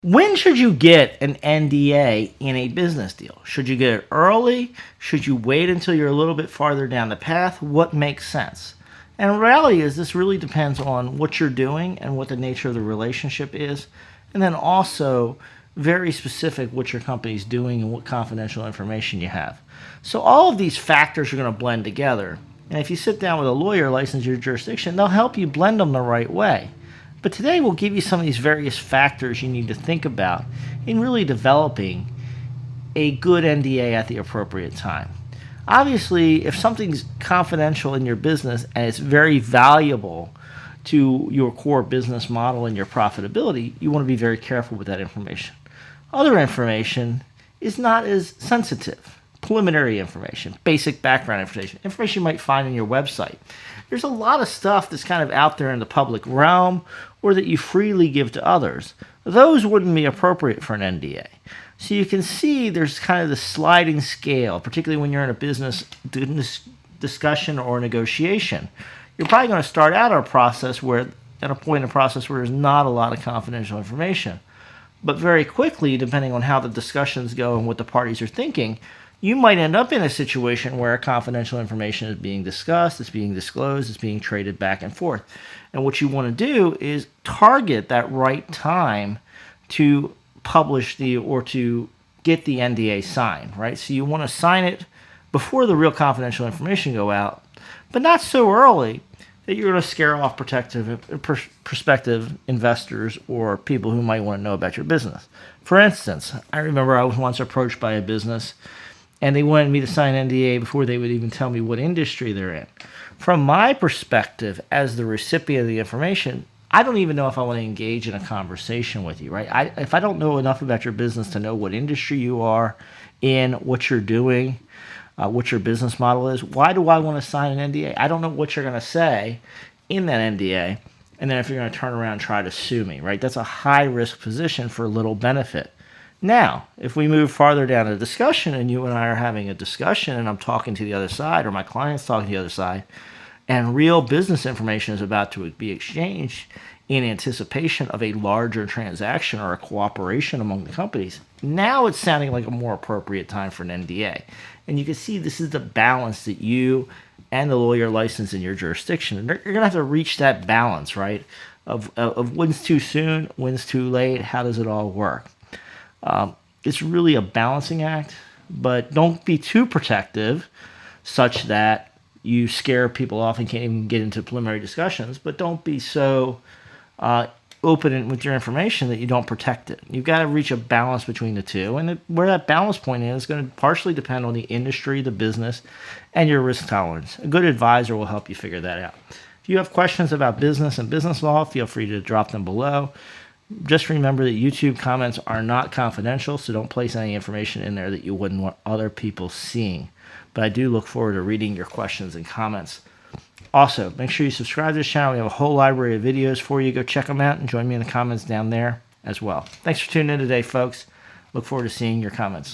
When should you get an NDA in a business deal? Should you get it early? Should you wait until you're a little bit farther down the path? What makes sense? And the reality is this really depends on what you're doing and what the nature of the relationship is. And then also very specific what your company's doing and what confidential information you have. So all of these factors are going to blend together. And if you sit down with a lawyer licensed in your jurisdiction, they'll help you blend them the right way. But today we'll give you some of these various factors you need to think about in really developing a good NDA at the appropriate time. Obviously, if something's confidential in your business and it's very valuable to your core business model and your profitability, you want to be very careful with that information. Other information is not as sensitive. Preliminary information, basic background information you might find on your website. There's a lot of stuff that's kind of out there in the public realm or that you freely give to others. Those wouldn't be appropriate for an NDA. So you can see there's kind of the sliding scale, particularly when you're in a business discussion or negotiation. You're probably going to start out a process where, at a point in the process where there's not a lot of confidential information. But very quickly, depending on how the discussions go and what the parties are thinking, you might end up in a situation where confidential information is being discussed, it's being disclosed, it's being traded back and forth. And what you want to do is target that right time to publish or to get the NDA signed, right? So you want to sign it before the real confidential information go out, but not so early that you're going to scare off prospective investors or people who might want to know about your business. For instance, I remember I was once approached by a business and they wanted me to sign NDA before they would even tell me what industry they're in. From my perspective, as the recipient of the information, I don't even know if I want to engage in a conversation with you, right? If I don't know enough about your business to know what industry you are in, what you're doing, what your business model is, why do I want to sign an NDA? I don't know what you're going to say in that NDA, and then if you're going to turn around and try to sue me, right? That's a high-risk position for little benefit. Now, if we move farther down the discussion and you and I are having a discussion and I'm talking to the other side or my client's talking to the other side and real business information is about to be exchanged in anticipation of a larger transaction or a cooperation among the companies, now it's sounding like a more appropriate time for an NDA. And you can see this is the balance that you and the lawyer licensed in your jurisdiction. And you're going to have to reach that balance, right, of when's too soon, when's too late, how does it all work? It's really a balancing act, but don't be too protective such that you scare people off and can't even get into preliminary discussions, but don't be so open with your information that you don't protect it. You've got to reach a balance between the two, and where that balance point is going to partially depend on the industry, the business, and your risk tolerance. A good advisor will help you figure that out. If you have questions about business and business law, feel free to drop them below. Just remember that YouTube comments are not confidential, so don't place any information in there that you wouldn't want other people seeing. But I do look forward to reading your questions and comments. Also, make sure you subscribe to this channel. We have a whole library of videos for you. Go check them out and join me in the comments down there as well. Thanks for tuning in today, folks. Look forward to seeing your comments.